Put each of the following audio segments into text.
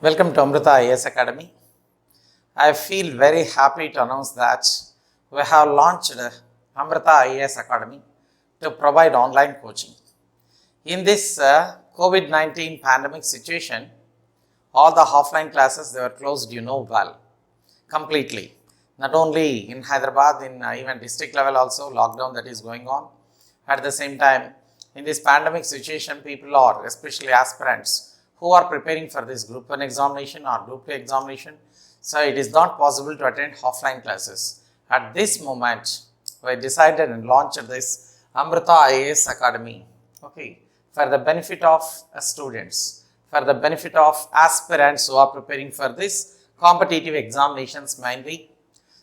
Welcome to Amrita IAS Academy. I feel very happy to announce that we have launched Amrita IAS Academy to provide online coaching. In this COVID-19 pandemic situation, all the offline classes they were closed, well, completely. Not only in Hyderabad, in even district level also, lockdown that is going on. At the same time, in this pandemic situation, people are, especially aspirants, who are preparing for this group 1 examination or group 2 examination. So it is not possible to attend offline classes. At this moment, we decided and launched this Amrita IAS Academy, for the benefit of students, for the benefit of aspirants who are preparing for this competitive examinations mainly.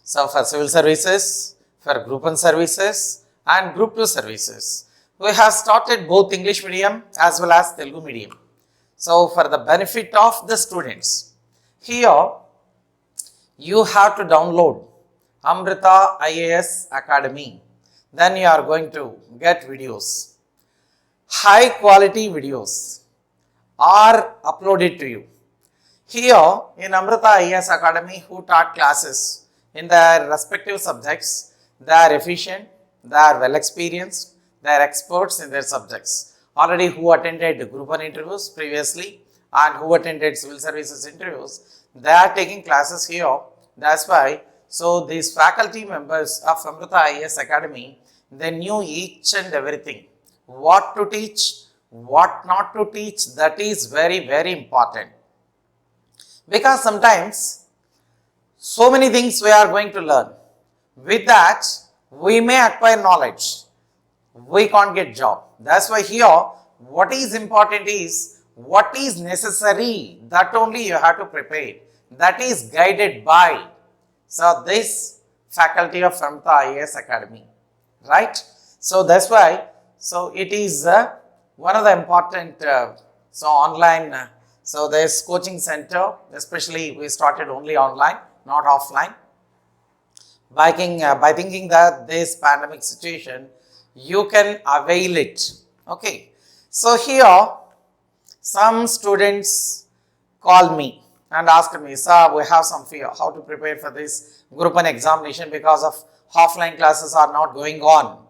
So for civil services, for group 1 services and group 2 services. We have started both English medium as well as Telugu medium. So for the benefit of the students, here you have to download Amrita IAS Academy. Then you are going to get videos. High quality videos are uploaded to you. Here in Amrita IAS Academy, who taught classes in their respective subjects, they are efficient, they are well experienced, they are experts in their subjects. Already who attended group 1 interviews previously and who attended civil services interviews, they are taking classes here. That's why, so these faculty members of Amrita IAS Academy, they knew each and everything. What to teach, what not to teach, that is very, very important. Because sometimes, so many things we are going to learn. With that, we may acquire knowledge. We can't get job. That's why here, what is important is, what is necessary, that only you have to prepare. That is guided by, so this faculty of Amrita IAS Academy, right? So that's why, so it is one of the important, online, so there's coaching center, especially we started only online, not offline. By thinking that this pandemic situation, you can avail it. Okay. So here, some students called me and asked me, sir, we have some fear how to prepare for this group 1 examination because of offline classes are not going on.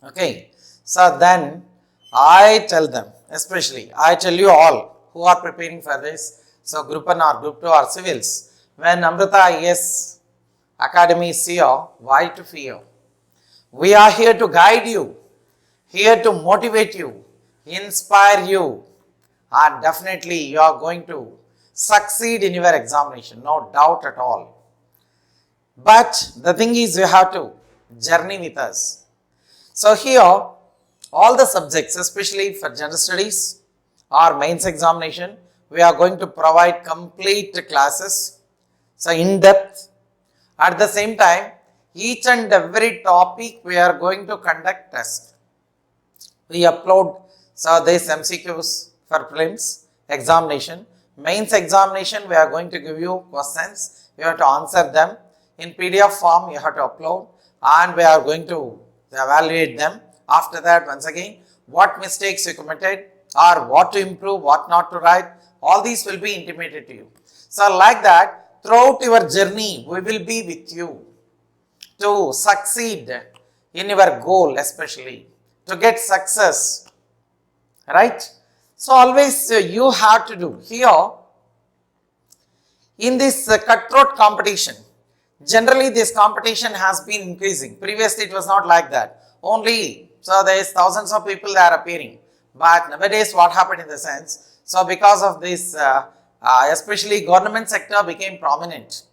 Okay. So then I tell them, especially I tell you all who are preparing for this, so group 1 or group 2 or civils, when Amrita IAS Academy is here, why to fear? We are here to guide you, here to motivate you, inspire you, and definitely you are going to succeed in your examination, no doubt at all. But the thing is, you have to journey with us. So here, all the subjects, especially for general studies or mains examination, we are going to provide complete classes, so in depth. At the same time, each and every topic we are going to conduct test. We upload these MCQs for prelims examination. Mains examination, we are going to give you questions. You have to answer them. In PDF form, you have to upload and we are going to evaluate them. After that, once again, what mistakes you committed or what to improve, what not to write, all these will be intimated to you. So like that, throughout your journey, we will be with you to succeed in your goal, especially to get success, right? So always you have to do here in this cutthroat competition. Generally this competition has been increasing. Previously it was not like that. Only, so there is thousands of people that are appearing. But nowadays what happened in the sense, so because of this, especially government sector became prominent.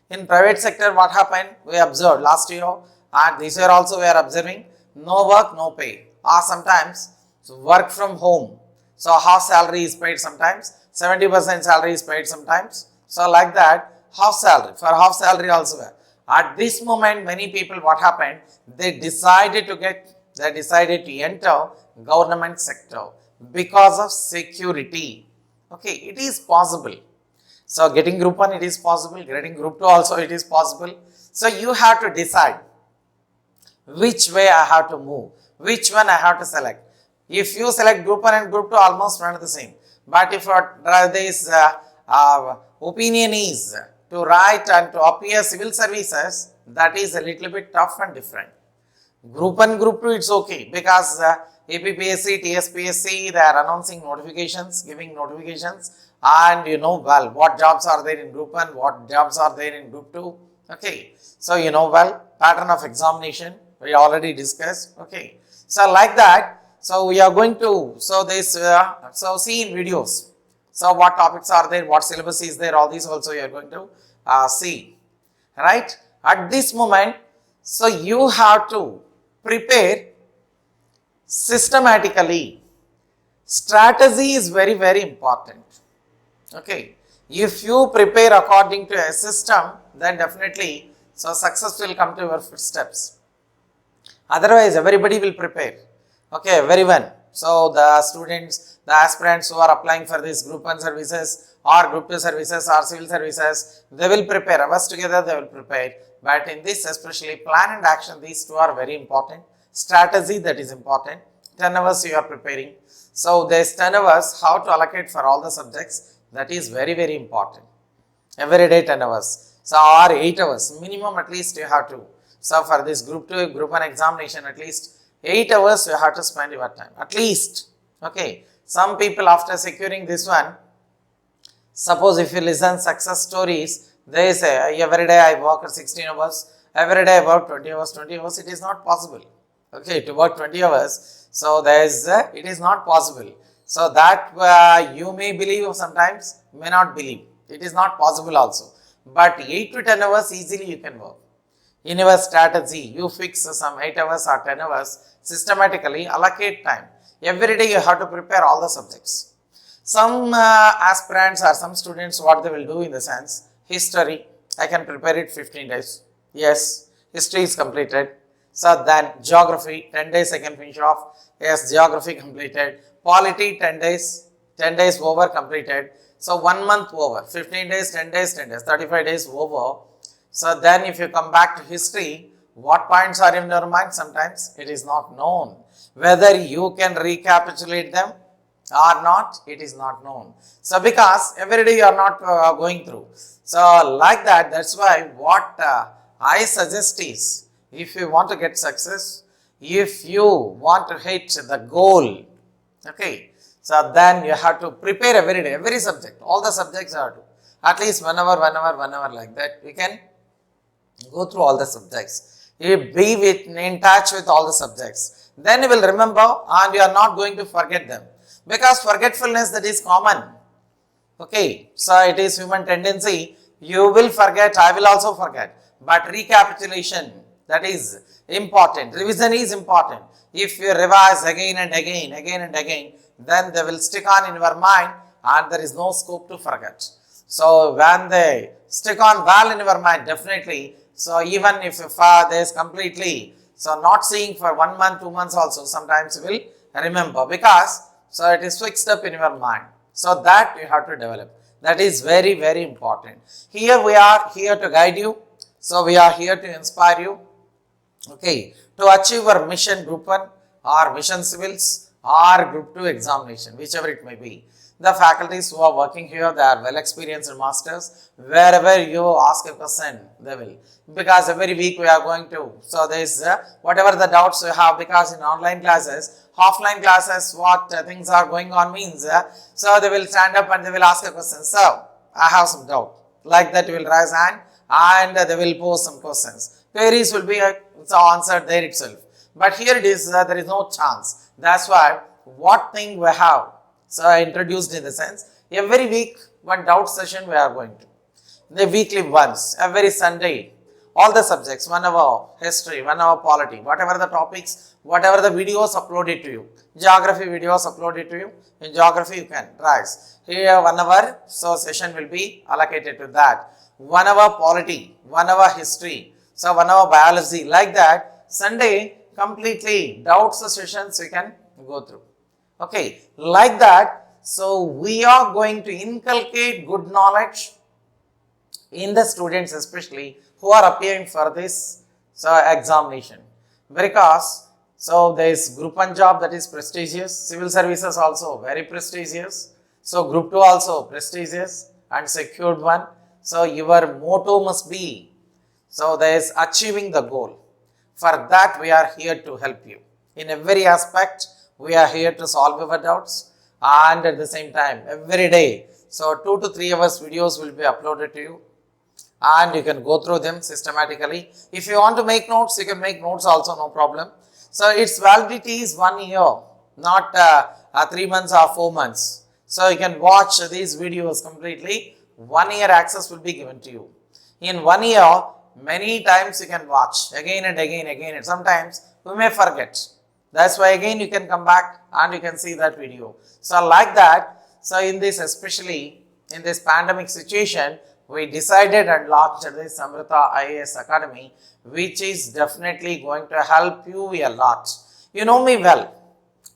In private sector, what happened? We observed last year and this year also we are observing no work, no pay. Or sometimes work from home. So half salary is paid sometimes, 70% salary is paid sometimes. So like that, half salary, for half salary also. At this moment, many people what happened? They decided to enter government sector because of security. Okay, it is possible. So getting group 1 it is possible, getting group 2 also it is possible. So you have to decide which way I have to move, which one I have to select. If you select group 1 and group 2, almost one are the same. But if there is opinion is to write and to appear civil services, that is a little bit tough and different. Group 1, Group 2, it's okay because APPSC, TSPSC, they are announcing notifications, giving notifications, and you know well what jobs are there in Group 1, what jobs are there in Group 2. Okay, so you know well pattern of examination we already discussed. Okay, so like that, so we are going to so see in videos. So what topics are there, what syllabus is there, all these also you are going to see, right? At this moment, so you have to prepare systematically. Strategy is very, very important. Okay, if you prepare according to a system, then definitely so success will come to your footsteps. Otherwise, everybody will prepare. Okay, everyone. So the students, the aspirants who are applying for this Group 1 services or Group 2 services or civil services, they will prepare. Ours together they will prepare. But in this, especially plan and action, these two are very important. Strategy, that is important. 10 hours you are preparing. So there's 10 hours, how to allocate for all the subjects, that is very, very important. Every day 10 hours. So or 8 hours, minimum at least you have to. So for this Group 2, Group 1 examination, at least 8 hours you have to spend your time, at least. Okay. Some people after securing this one, suppose if you listen success stories, they say every day I work 16 hours, every day I work 20 hours, it is not possible. Okay, to work 20 hours, so there is, it is not possible. So that you may believe sometimes, may not believe, it is not possible also. But 8 to 10 hours easily you can work. In your strategy, you fix some 8 hours or 10 hours, systematically allocate time. Every day you have to prepare all the subjects. Some aspirants or some students, what they will do in the sense, history, I can prepare it 15 days. Yes, history is completed. So then geography, 10 days I can finish off. Yes, geography completed. Polity, 10 days over completed. So 1 month over, 15 days, 10 days, 10 days, 35 days over. So then if you come back to history, what points are in your mind? Sometimes it is not known. Whether you can recapitulate them or not, it is not known. So because every day you are not going through. So like that, that's why what I suggest is, if you want to get success, if you want to hit the goal, okay, so then you have to prepare every day, every subject, all the subjects are to, at least 1 hour, 1 hour, 1 hour, like that, we can go through all the subjects. You be in touch with all the subjects. Then you will remember and you are not going to forget them. Because forgetfulness, that is common. Okay, so it is human tendency. You will forget, I will also forget. But recapitulation, that is important. Revision is important. If you revise again and again, then they will stick on in your mind and there is no scope to forget. So when they stick on well in your mind, definitely. So even if there is completely, so not seeing for 1 month, 2 months also, sometimes you will remember because so it is fixed up in your mind. So that you have to develop. That is very, very important. Here we are here to guide you. So we are here to inspire you. Okay, to achieve your mission Group 1 or mission civils or Group 2 examination, whichever it may be. The faculties who are working here, they are well experienced masters. Wherever you ask a question, they will. Because every week we are going to, so there is whatever the doubts you have, because in online classes, offline classes, what things are going on means, so they will stand up and they will ask a question. So, I have some doubt. Like that, you will raise hand and they will pose some questions. Queries will be answered there itself. But here it is, there is no chance. That's why, what thing we have, so introduced in the sense, every week one doubt session we are going to. The weekly once, every Sunday, all the subjects, 1 hour history, 1 hour polity, whatever the topics, whatever the videos uploaded to you, geography videos uploaded to you, in geography you can rise. Here 1 hour, so session will be allocated to that. 1 hour polity, 1 hour history, so 1 hour biology, like that. Sunday completely doubts sessions you can go through. Okay, like that. So we are going to inculcate good knowledge in the students, especially who are appearing for this examination, because so there is Group 1 job, that is prestigious, civil services also very prestigious, so Group 2 also prestigious, and secured one. So your motto must be, so there is achieving the goal. For that we are here to help you. In every aspect, we are here to solve your doubts, and at the same time, every day, so 2 to 3 hours videos will be uploaded to you, and you can go through them systematically. If you want to make notes, you can make notes also, no problem. So its validity is 1 year, not 3 months or 4 months. So you can watch these videos completely. 1 year access will be given to you. In 1 year, many times you can watch again and again, and sometimes you may forget. That's why again you can come back and you can see that video. So like that, so in this, especially in this pandemic situation, we decided and launched this Amrita IAS Academy, which is definitely going to help you a lot. You know me well.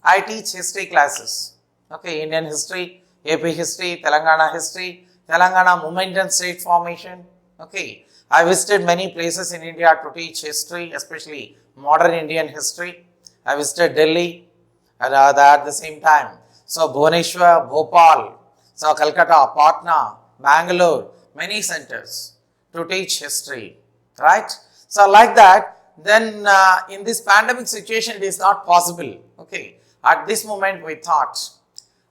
I teach history classes. Okay, Indian history, AP history, Telangana movement and state formation. Okay, I visited many places in India to teach history, especially modern Indian history. I visited Delhi at the same time. So Bhubaneswar, Bhopal, so Calcutta, Patna, Bangalore, many centers to teach history, right? So like that, then in this pandemic situation, it is not possible. Okay, at this moment we thought,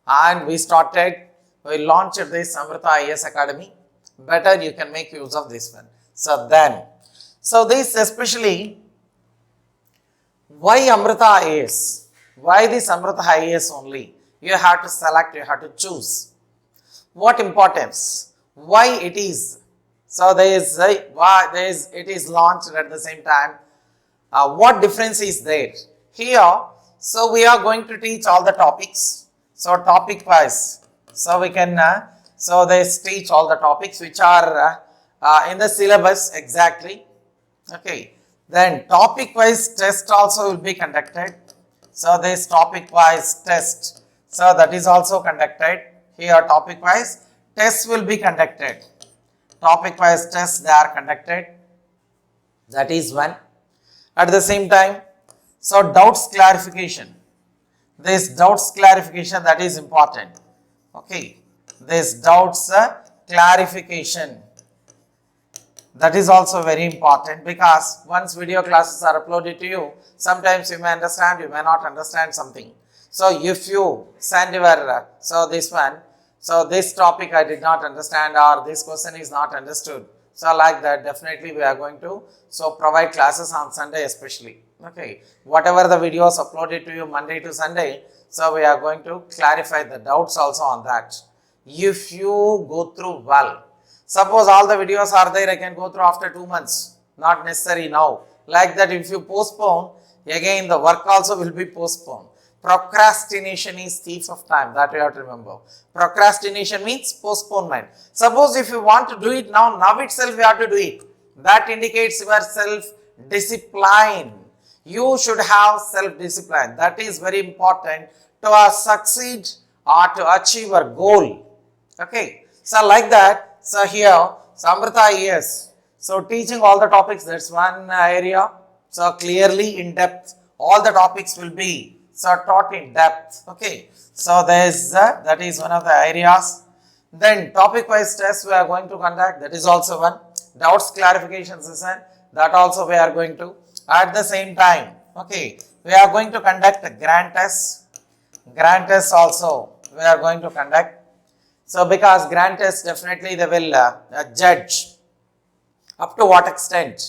and we launched this Amrita IAS Academy. Better you can make use of this one. So this especially, why Amrita IAS? Why this Amrita IAS only? You have to select, you have to choose. What importance? Why it is? So it is launched at the same time. What difference is there? Here, so we are going to teach all the topics. So topic wise, so we can teach all the topics which are in the syllabus exactly. Okay. Then topic wise test also will be conducted. So this topic wise test, so that is also conducted. Here topic wise tests will be conducted. Topic wise tests they are conducted. That is one. At the same time, so doubts clarification. This doubts clarification, that is important. Okay. This doubts clarification, that is also very important, because once video classes are uploaded to you, sometimes you may understand, you may not understand something. So if you send your, this topic I did not understand, or this question is not understood. So like that, definitely we are going to provide classes on Sunday especially. Okay, whatever the videos uploaded to you Monday to Sunday, so we are going to clarify the doubts also on that. If you go through well, suppose all the videos are there, I can go through after 2 months, not necessary now. Like that, if you postpone, again the work also will be postponed. Procrastination is thief of time, that you have to remember. Procrastination means postponement. Suppose if you want to do it now itself you have to do it. That indicates your self-discipline. You should have self-discipline. That is very important to succeed or to achieve your goal. Okay, so like that, so here, Amrita IAS, so teaching all the topics, that's one area. So clearly in depth, all the topics will be taught in depth. Okay, so that is one of the areas. Then topic wise tests we are going to conduct, that is also one. Doubts clarification session, that also we are going to. At the same time, okay, we are going to conduct a grand test. Grand test also we are going to conduct. So because grand test, definitely they will judge up to what extent.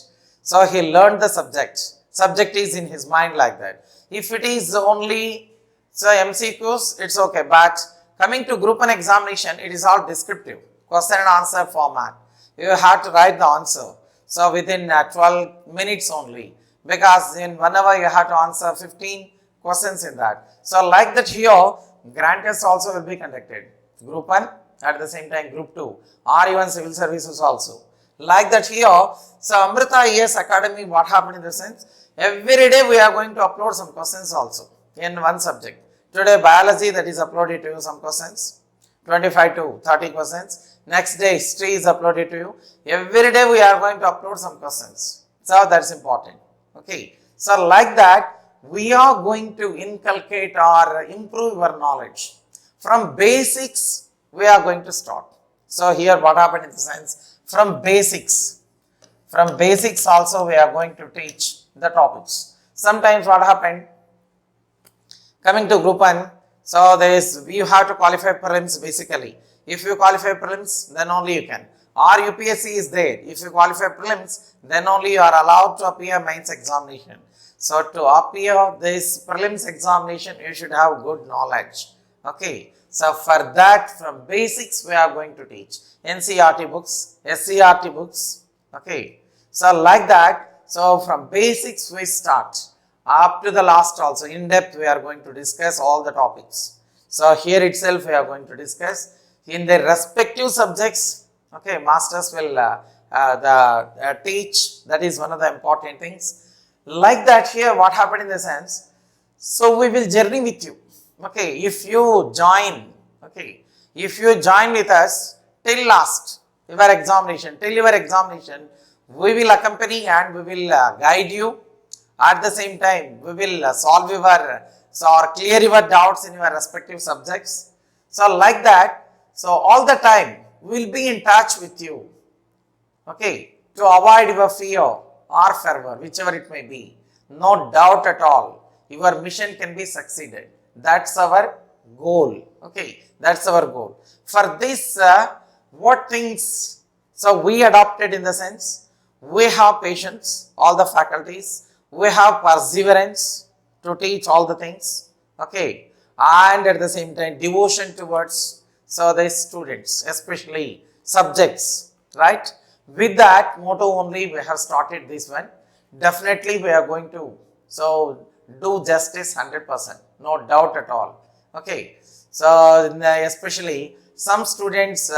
So he learned the subject is in his mind, like that. If it is only MCQs, it's okay, but coming to group 1 examination, it is all descriptive, question and answer format. You have to write the answer, so within 12 minutes only, because in 1 hour you have to answer 15 questions in that. So like that, here grand test also will be conducted. Group 1, at the same time Group 2, or even civil services also. Like that here, so Amrita IAS Academy, what happened in the sense, every day we are going to upload some questions also in one subject. Today biology, that is uploaded to you some questions, 25 to 30 questions. Next day history is uploaded to you. Every day we are going to upload some questions. So that's important. Okay, so like that, we are going to inculcate or improve our knowledge. From basics, we are going to start. So here what happened in the sense, from basics also we are going to teach the topics. Sometimes what happened, coming to group 1, so there is, you have to qualify prelims basically. If you qualify prelims, then only you can. Or UPSC is there. If you qualify prelims, then only you are allowed to appear mains examination. So to appear this prelims examination, you should have good knowledge. Okay. So for that, from basics we are going to teach NCERT books, SCERT books. Okay. So like that, so from basics we start up to the last also. In depth we are going to discuss all the topics. So here itself we are going to discuss in their respective subjects. Okay, masters will teach. That is one of the important things. Like that, here what happened in the sense, so we will journey with you. Okay, if you join, okay, if you join with us till last your examination, till your examination, we will accompany and we will guide you. At the same time, we will solve your or clear your doubts in your respective subjects. So like that, so all the time we will be in touch with you. Okay, to avoid your fear or fervor, whichever it may be. No doubt at all, your mission can be succeeded. That's our goal. Okay, that's our goal. For this, what things, so we adopted in the sense, we have patience, all the faculties, we have perseverance to teach all the things. Okay, and at the same time, devotion towards, so the students, especially subjects, right? With that motto only we have started this one. Definitely we are going to, so do justice 100%, no doubt at all. Okay, so especially some students,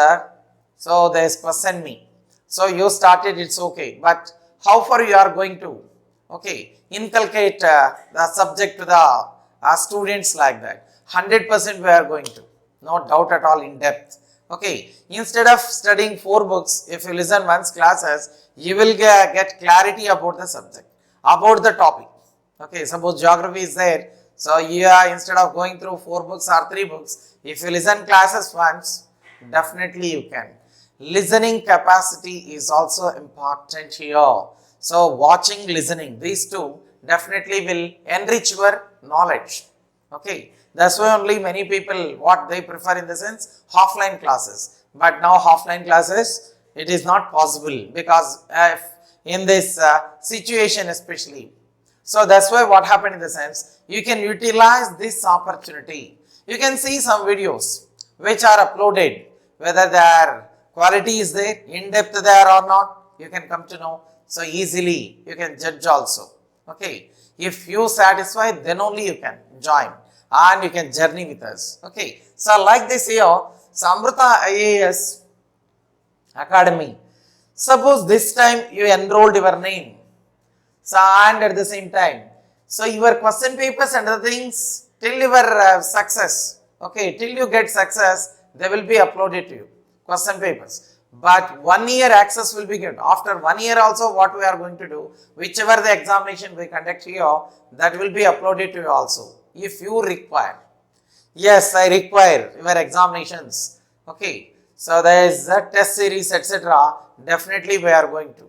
so they question me, so you started, it's okay, but how far you are going to, okay, inculcate the subject to the students like that? 100% we are going to, no doubt at all, in depth. Okay, instead of studying 4 books, if you listen once classes, you will get clarity about the subject, about the topic. Okay, suppose geography is there, so you are, instead of going through 4 books or 3 books, if you listen classes once, definitely you can. Listening capacity is also important here. So watching, listening, these two definitely will enrich your knowledge. Okay, that's why only many people, what they prefer in the sense, offline classes. But now offline classes, it is not possible, because in this situation especially. So that's why what happened in the sense, you can utilize this opportunity. You can see some videos which are uploaded, whether their quality is there, in depth there or not, you can come to know. So easily you can judge also. Okay, if you satisfied, then only you can join and you can journey with us. Okay, so like this here, Samrita IAS Academy. Suppose this time you enrolled your name, so and at the same time, so your question papers and other things till your success. Okay, till you get success, they will be uploaded to you, question papers. But 1 year access will be given. After 1 year also, what we are going to do, whichever the examination we conduct here, that will be uploaded to you also, if you require. Yes, I require your examinations. Okay, so there is a test series, etc. Definitely we are going to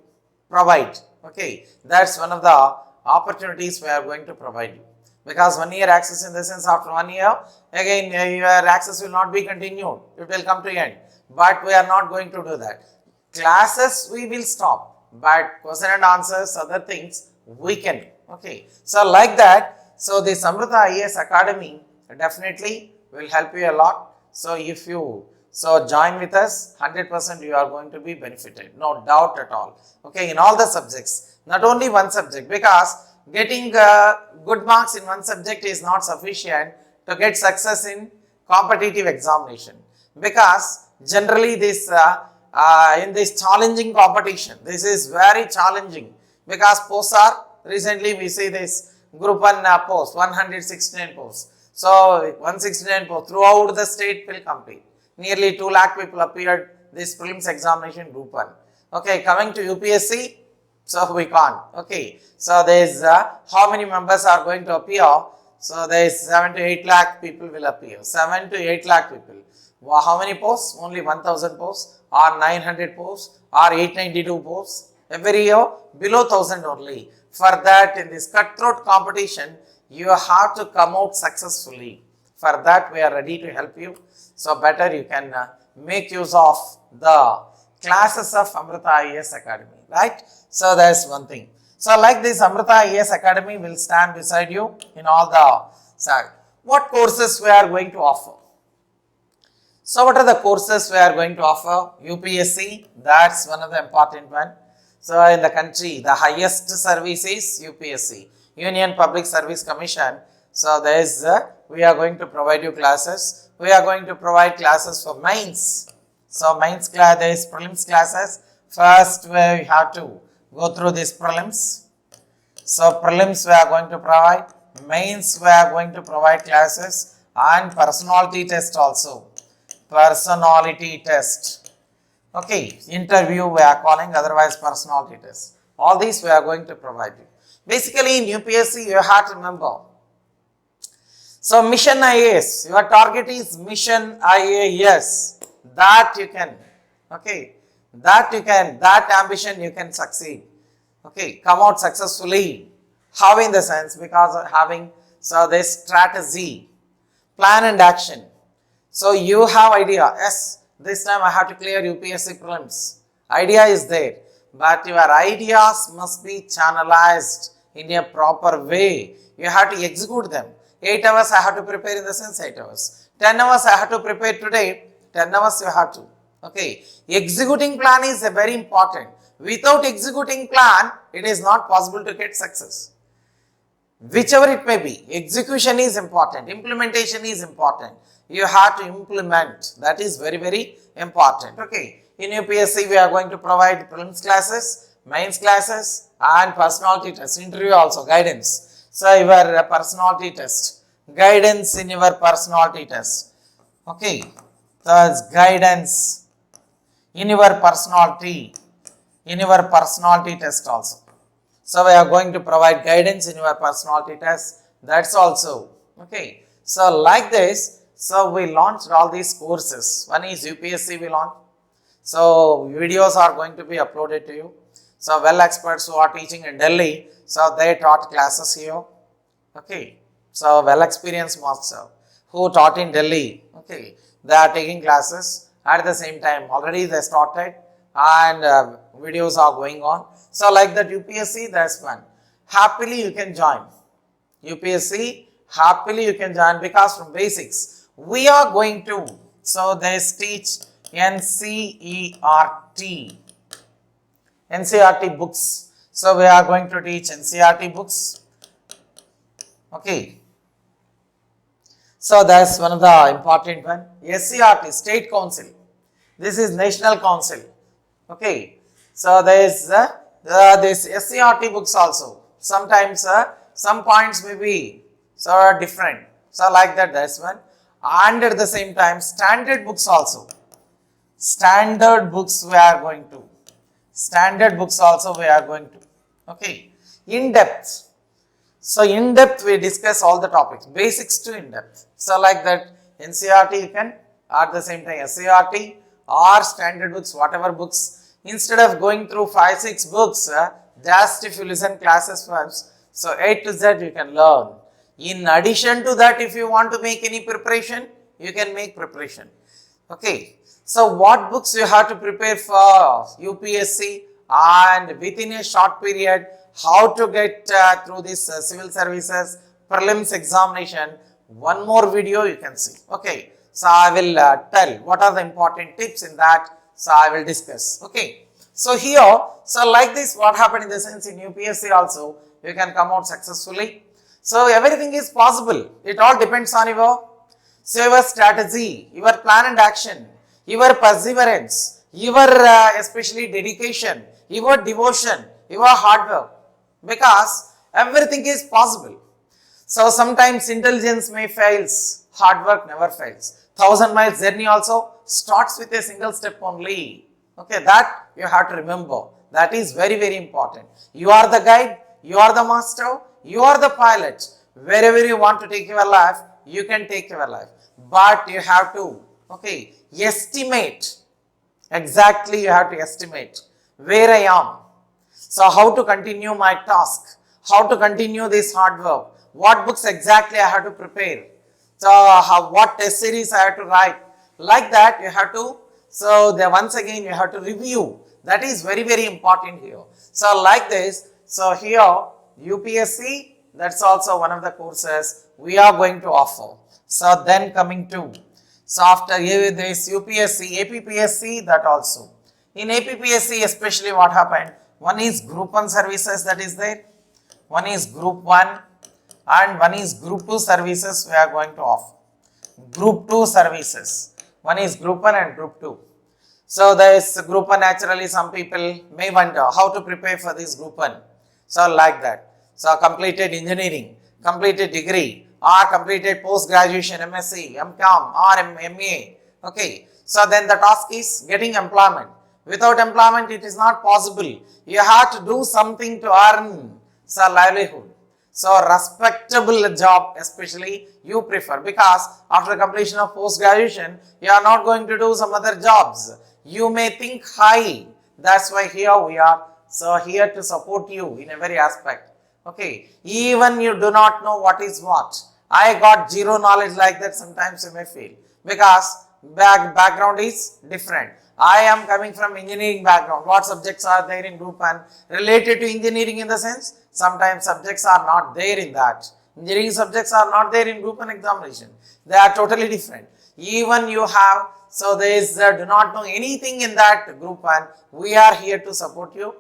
provide. Okay, that's one of the opportunities we are going to provide you. Because 1 year access, in the sense, after 1 year, again your access will not be continued. It will come to end. But we are not going to do that. Classes we will stop, but question and answers, other things we can. Okay, so like that, so the Samrita IAS Academy definitely will help you a lot. So if you join with us, 100% you are going to be benefited, no doubt at all. Okay, in all the subjects, not only one subject, because getting good marks in one subject is not sufficient to get success in competitive examination. Because generally this in this challenging competition, this is very challenging, because posts are, recently we see this group 1 post, 169 posts. So 169 posts throughout the state will compete. Nearly 2 lakh people appeared this prelims examination group 1. Okay, coming to UPSC, so we can't. Okay, so there is how many members are going to appear? So there is 7 to 8 lakh people will appear. 7 to 8 lakh people. How many posts? Only 1000 posts. or 900 posts or 892 posts. Every year below 1000 only. For that, in this cutthroat competition, you have to come out successfully. For that, we are ready to help you. So better you can make use of the classes of Amrita IAS Academy, right? So that's one thing. So like this, Amrita IAS Academy will stand beside you in all the side. What courses we are going to offer? So what are the courses we are going to offer? UPSC, that's one of the important one. So in the country, the highest service is UPSC, Union Public Service Commission. So there is, we are going to provide you classes. We are going to provide classes for mains. So mains class, there is prelims classes. First we have to go through these prelims. So prelims we are going to provide. Mains we are going to provide classes and personality test also. Personality test. Okay, interview we are calling, otherwise personality test. All these we are going to provide you. Basically in UPSC you have to remember. So Mission IAS, your target is Mission IAS. That you can, okay, that ambition you can succeed. Okay, come out successfully. How in the sense? Because of having this strategy, plan and action. So you have idea, yes, this time I have to clear UPSC prelims. Idea is there, but your ideas must be channelized in a proper way. You have to execute them. 8 hours I have to prepare, in the sense 8 hours. 10 hours I have to prepare today, 10 hours you have to. Okay, executing plan is very important. Without executing plan, it is not possible to get success. Whichever it may be, execution is important, implementation is important. You have to implement, that is very, very important. Okay, in UPSC we are going to provide prelims classes, mains classes and personality test, interview also, guidance. So your personality test, guidance in your personality test. Okay, that's guidance in your personality test also. So we are going to provide guidance in your personality test, that's also. Okay, so like this, so we launched all these courses. One is UPSC we launched. So videos are going to be uploaded to you. So well experts who are teaching in Delhi, so they taught classes here. Okay, so well experienced master who taught in Delhi. Okay, they are taking classes at the same time. Already they started and videos are going on. So like that UPSC, that's one. Happily you can join. UPSC, happily you can join, because from basics we are going to, so they teach NCERT books. So we are going to teach NCERT books. Okay. So that's one of the important one. SCRT, State Council. This is National Council. Okay. So there is this SCRT books also. Sometimes some points may be different. So like that, that's one. And at the same time, standard books also. Standard books we are going to. Standard books also we are going to. Okay. In depth. So in depth we discuss all the topics. Basics to in depth. So like that, NCERT you can, at the same time SCRT or standard books, whatever books. Instead of going through 5-6 books, just if you listen classes first, so A to Z you can learn. In addition to that, if you want to make any preparation, you can make preparation. Okay. So what books you have to prepare for UPSC, and within a short period, how to get through this civil services prelims examination. One more video you can see. Okay. So I will tell what are the important tips in that. So I will discuss. Okay. So here, so like this, what happened in the sense in UPSC also, you can come out successfully. So everything is possible. It all depends on your strategy, your plan and action, your perseverance, your especially dedication, your devotion, your hard work. Because everything is possible. So sometimes intelligence may fails, hard work never fails. 1000 miles journey also starts with a single step only. Okay, that you have to remember. That is very, very important. You are the guide, you are the master, you are the pilot. Wherever you want to take your life, you can take your life. But you have to, okay, estimate Exactly, you have to estimate where I am. So how to continue my task, how to continue this hard work, what books exactly I have to prepare, so what test series I have to write, like that you have to, so there once again you have to review, that is very very important here. So like this, so here UPSC, that's also one of the courses we are going to offer. So then coming to, so after this UPSC, APPSC, that also. In APPSC especially what happened, one is group 1 services that is there, one is group 1 and one is group 2 services we are going to offer. Group 2 services, one is group 1 and group 2. So this group 1, naturally some people may wonder how to prepare for this group 1. So like that. So completed engineering, completed degree or completed post graduation MSc, MCom or MA. Okay. So then the task is getting employment. Without employment it is not possible. You have to do something to earn so livelihood. So respectable job especially you prefer, because after completion of post graduation you are not going to do some other jobs. You may think high, that's why here we are. So here to support you in every aspect. Okay, even you do not know what is what. I got zero knowledge, like that sometimes you may feel, because background is different. I am coming from engineering background. What subjects are there in group 1 related to engineering, in the sense sometimes subjects are not there in that. Engineering subjects are not there in group 1 examination. They are totally different. Even you have, so there is do not know anything in that group 1, we are here to support you,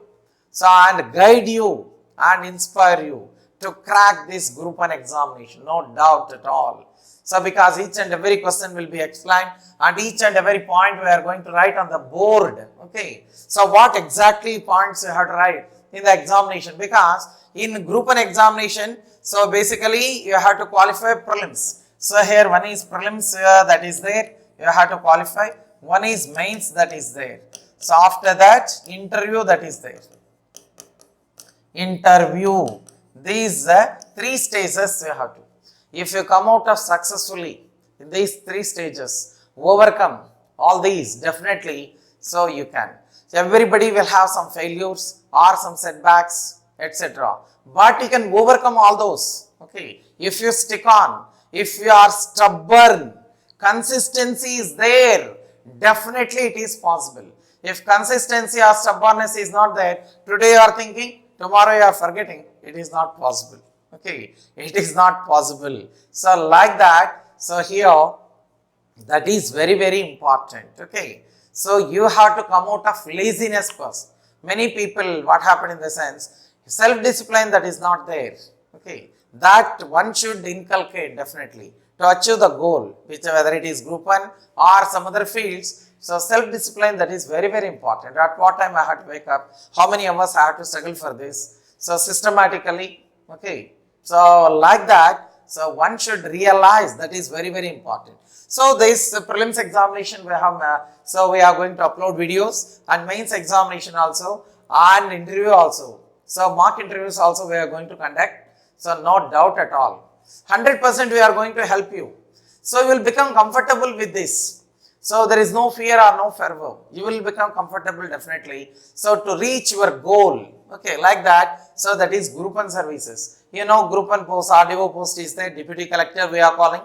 so and guide you and inspire you to crack this group 1 examination, no doubt at all. So because each and every question will be explained and each and every point we are going to write on the board. Okay. So what exactly points you have to write in the examination, because in group 1 examination, so basically you have to qualify prelims. So here one is prelims that is there, you have to qualify. One is mains that is there. So after that interview that is there. Interview. These 3 stages you have to. If you come out of successfully in these 3 stages, overcome all these definitely, so you can. So everybody will have some failures or some setbacks, etc. But you can overcome all those. Okay. If you stick on, if you are stubborn, consistency is there, definitely it is possible. If consistency or stubbornness is not there, today you are thinking, tomorrow you are forgetting, it is not possible. Okay, it is not possible. So like that, so here that is very very important. Okay, so you have to come out of laziness first. Many people, what happened in the sense, self-discipline that is not there. Okay, that one should inculcate definitely to achieve the goal, which whether it is group 1 or some other fields. So self-discipline, that is very very important. At what time I have to wake up, how many hours I have to struggle for this. So systematically, okay. So like that, so one should realize that is very very important. So this prelims examination we have, so we are going to upload videos, and mains examination also, and interview also. So mock interviews also we are going to conduct. So no doubt at all. 100% we are going to help you. So you will become comfortable with this. So there is no fear or no fervor. You will become comfortable definitely. So to reach your goal, okay, like that. So that is group 1 services. You know, group 1 post, RDO post is there, deputy collector we are calling.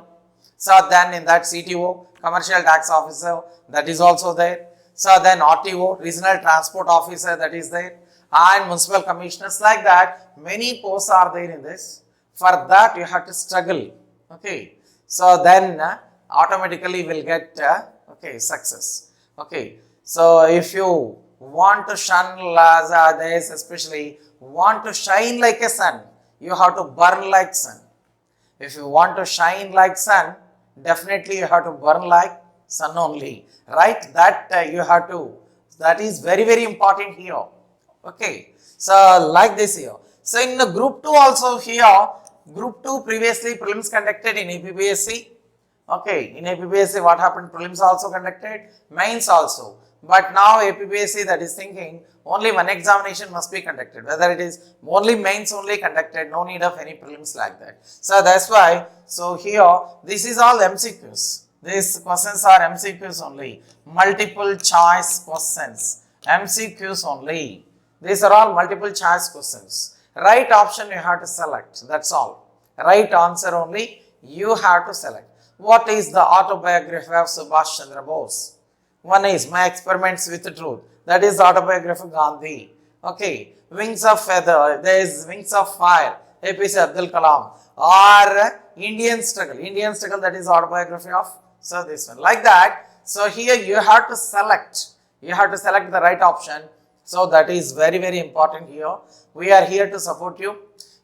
So then in that CTO, commercial tax officer, that is also there. So then RTO, regional transport officer, that is there. And municipal commissioners, like that. Many posts are there in this. For that you have to struggle. Okay. So then automatically will get okay, success. Okay. So if you want to shun this, especially want to shine like a sun, you have to burn like sun. If you want to shine like sun, definitely you have to burn like sun only, right? That you have to, that is very very important here. Okay, so like this here. So in the group 2 also here, group 2 previously prelims conducted in APPSC. Okay, in APPSC what happened, prelims also conducted, mains also. But now APPSC that is thinking only one examination must be conducted, whether it is only mains only conducted, no need of any prelims like that. So that's why, so here this is all MCQs. These questions are MCQs only, multiple choice questions, MCQs only. These are all multiple choice questions. Right option you have to select, that's all. Right answer only you have to select. What is the autobiography of Subhash Chandra Bose? One is My Experiments with Truth, that is the autobiography of Gandhi. Okay, Wings of Feather, there is Wings of Fire, APJ Abdul Kalam, or Indian Struggle, that is autobiography of, so this one, like that. So here you have to select the right option. So that is very, very important here. We are here to support you.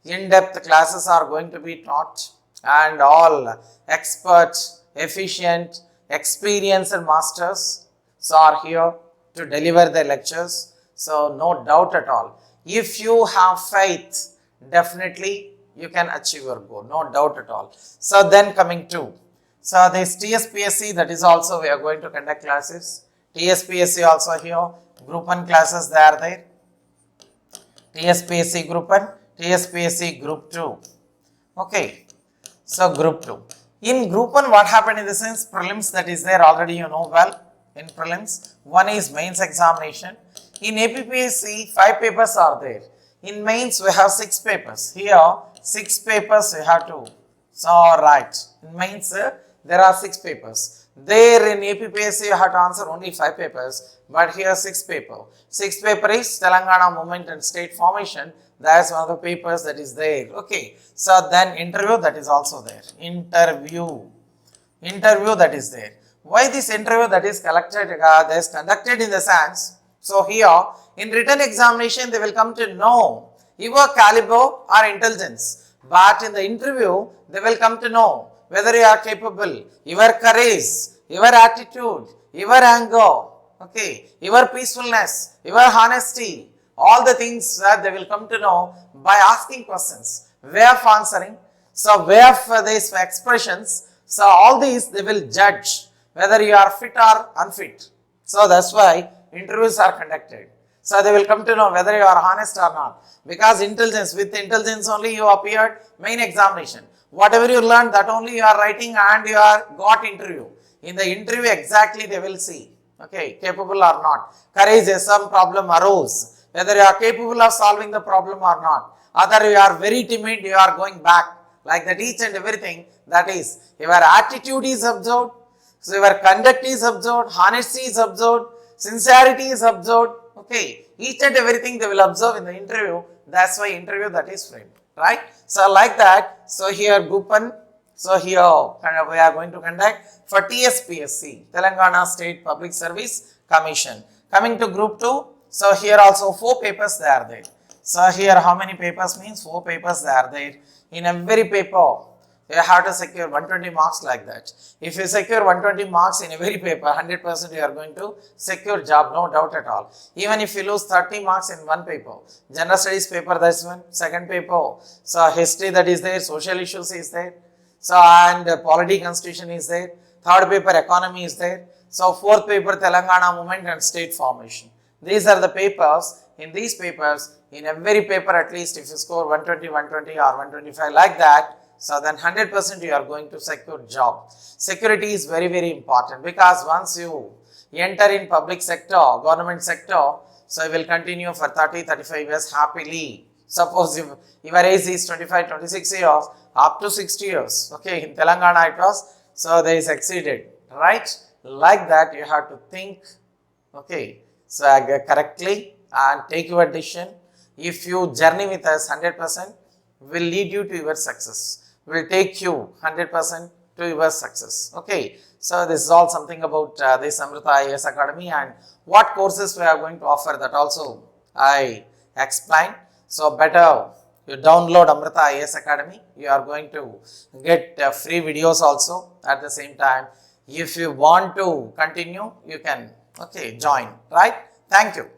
In-depth classes are going to be taught, and all expert, efficient, experienced masters are here to deliver the lectures. So no doubt at all. If you have faith, definitely you can achieve your goal, no doubt at all. So then coming to, so this TSPSC, that is also we are going to conduct classes. TSPSC also here, group 1 classes they are there. TSPSC group 1, TSPSC group 2. Okay, so group 2. In group 1, what happened in the sense, prelims that is there already you know well. In prelims, one is mains examination. In APPSC, 5 papers are there. In mains, we have 6 papers. Here, 6 papers we have to. So, right. In mains, there are 6 papers. There in APPSC, you have to answer only 5 papers. But here, 6 paper. 6 paper is Telangana Movement and State Formation. That is one of the papers that is there. Okay. So, then interview that is also there. Interview that is there. Why this interview that is conducted in the sense, so here in written examination they will come to know your caliber or intelligence, but in the interview they will come to know whether you are capable, your courage, your attitude, your anger, okay, your peacefulness, your honesty, all the things that they will come to know by asking questions, way of answering, so way of these expressions, so all these they will judge whether you are fit or unfit. So that's why interviews are conducted. So they will come to know whether you are honest or not. Because with intelligence only you appeared main examination. Whatever you learned, that only you are writing and you are got interview. In the interview exactly they will see, okay, capable or not. Courage, some problem arose, whether you are capable of solving the problem or not. Other you are very timid, you are going back. Like that each and everything, that is, your attitude is observed. So your conduct is observed, honesty is observed, sincerity is observed, okay. Each and everything they will observe in the interview. That's why interview that is framed, right? So like that, so here group 1, so here we are going to conduct for TSPSC, Telangana State Public Service Commission. Coming to group 2, so here also 4 papers they are there. So here how many papers means 4 papers they are there. In every paper, you have to secure 120 marks like that. If you secure 120 marks in every paper, 100% you are going to secure job, no doubt at all. Even if you lose 30 marks in one paper, general studies paper, that's one, second paper, so history that is there, social issues is there, so and polity constitution is there, third paper economy is there, so fourth paper Telangana Movement and State Formation. These are the papers. In these papers, in every paper at least if you score 120, 120 or 125 like that, so then 100% you are going to secure job. Security is very, very important because once you enter in public sector, government sector, so you will continue for 30, 35 years happily. Suppose if your age is 25, 26 years, up to 60 years, okay, in Telangana it was, so they succeeded, right? Like that you have to think, okay, so correctly and take your decision. If you journey with us 100%, will lead you to your success. Will take you 100% to your success. Okay, so this is all something about this Amrita IAS Academy and what courses we are going to offer, that also I explained. So better you download Amrita IAS Academy. You are going to get free videos also at the same time. If you want to continue, you can join, right? Thank you.